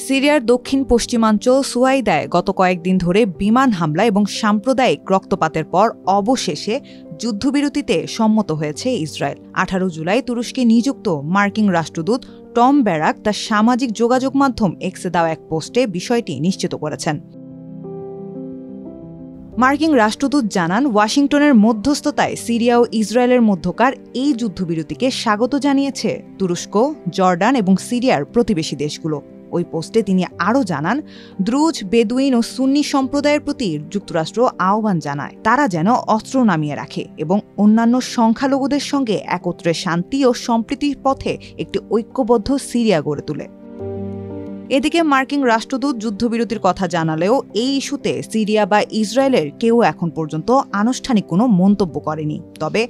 সিরিয়ার দক্ষিণ পশ্চিমাঞ্চল সুয়াইদায় গত কয়েকদিন ধরে বিমান হামলা এবং সাম্প্রদায়িক রক্তপাতের পর অবশেষে যুদ্ধবিরতিতে সম্মত হয়েছে ইসরায়েল। 18 জুলাই তুরস্কে নিযুক্ত মার্কিন রাষ্ট্রদূত টম ব্যারাক তার সামাজিক যোগাযোগ মাধ্যম এক্সে দেওয়া এক পোস্টে বিষয়টি নিশ্চিত করেছেন। মার্কিন রাষ্ট্রদূত জানান, ওয়াশিংটনের মধ্যস্থতায় সিরিয়া ও ইসরায়েলের মধ্যকার এই যুদ্ধবিরতিকে স্বাগত জানিয়েছে তুরস্ক, জর্ডান এবং সিরিয়ার প্রতিবেশী দেশগুলো। ওই পোস্টে তিনি আরও জানান, দ্রুজ, বেদুইন ও সুন্নি সম্প্রদায়ের প্রতি যুক্তরাষ্ট্র আহ্বান জানায় তারা যেন অস্ত্র নামিয়ে রাখে এবং অন্যান্য সংখ্যালঘুদের সঙ্গে একত্রে শান্তি ও সম্প্রীতির পথে একটি ঐক্যবদ্ধ সিরিয়া গড়ে তোলে। এদিকে মার্কিন রাষ্ট্রদূত যুদ্ধবিরতির কথা জানালেও এই ইস্যুতে সিরিয়া বা ইসরায়েলের কেউ এখন পর্যন্ত আনুষ্ঠানিক কোনো মন্তব্য করেনি। তবে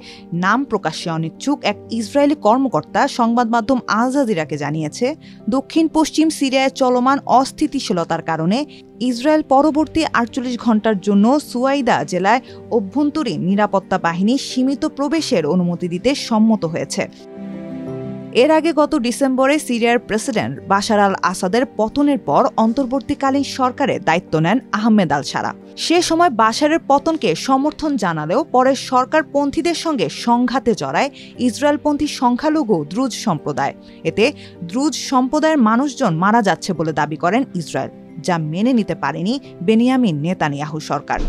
নাম প্রকাশে অনিচ্ছুক এক ইসরায়েলি কর্মকর্তা সংবাদ মাধ্যম আল জাজিরাকে জানিয়েছে, দক্ষিণ পশ্চিম সিরিয়ায় চলমান অস্থিতিশীলতার কারণে ইসরায়েল পরবর্তী 48 ঘণ্টার জন্য সুয়াইদা জেলায় অভ্যন্তরীণ নিরাপত্তা বাহিনী সীমিত প্রবেশের অনুমতি দিতে সম্মত হয়েছে। এর আগে গত ডিসেম্বরে সিরিয়ার প্রেসিডেন্ট বাশার আল আসাদের পতনের পর অন্তর্বর্তীকালীন সরকারের দায়িত্ব নেন আহমেদ আল শারা। সে সময় বাশারের পতনকে সমর্থন জানালেও পরে সরকারপন্থীদের সঙ্গে সংঘাতে জড়ায় ইসরায়েলপন্থী সংখ্যালঘু দ্রুজ সম্প্রদায়। এতে দ্রুজ সম্প্রদায়ের মানুষজন মারা যাচ্ছে বলে দাবি করেন ইসরায়েল, যা মেনে নিতে পারেনি বেনিয়ামিন নেতানিয়াহু সরকার।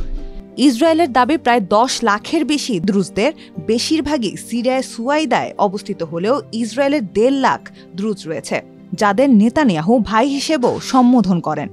ইসরায়েলের দাবি প্রায় 10 লাখের বেশি দ্রুজদের বেশিরভাগই সিরিয়ায় সুয়াইদায় অবস্থিত হলেও ইসরায়েলের 1.5 লাখ দ্রুজ রয়েছে, যাদের নেতানিয়াহু ভাই হিসেবেও সম্বোধন করেন।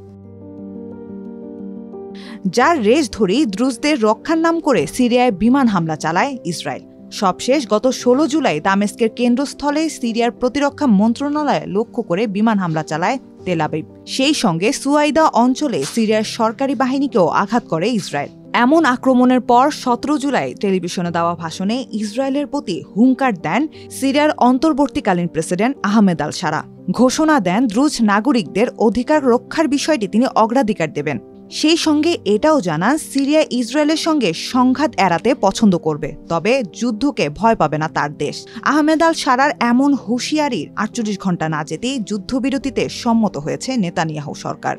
যার রেশ ধরেই দ্রুজদের রক্ষার নাম করে সিরিয়ায় বিমান হামলা চালায় ইসরায়েল। সবশেষ গত 16 জুলাই দামেস্কের কেন্দ্রস্থলে সিরিয়ার প্রতিরক্ষা মন্ত্রণালয়ে লক্ষ্য করে বিমান হামলা চালায় তেল আবিব। সেই সঙ্গে সুয়াইদা অঞ্চলে সিরিয়ার সরকারি বাহিনীকেও আঘাত করে ইসরায়েল। এমন আক্রমণের পর 17 জুলাই টেলিভিশনে দেওয়া ভাষণে ইসরায়েলের প্রতি হুঙ্কার দেন সিরিয়ার অন্তর্বর্তীকালীন প্রেসিডেন্ট আহমেদ আল শারা। ঘোষণা দেন দ্রুজ নাগরিকদের অধিকার রক্ষার বিষয়টি তিনি অগ্রাধিকার দেবেন। সেই সঙ্গে এটাও জানান, সিরিয়া ইসরায়েলের সঙ্গে সংঘাত এড়াতে পছন্দ করবে, তবে যুদ্ধকে ভয় পাবে না তার দেশ। আহমেদ আল শারার এমন হুঁশিয়ারির 48 ঘণ্টা না যেতেই যুদ্ধবিরতিতে সম্মত হয়েছে নেতানিয়াহু সরকার।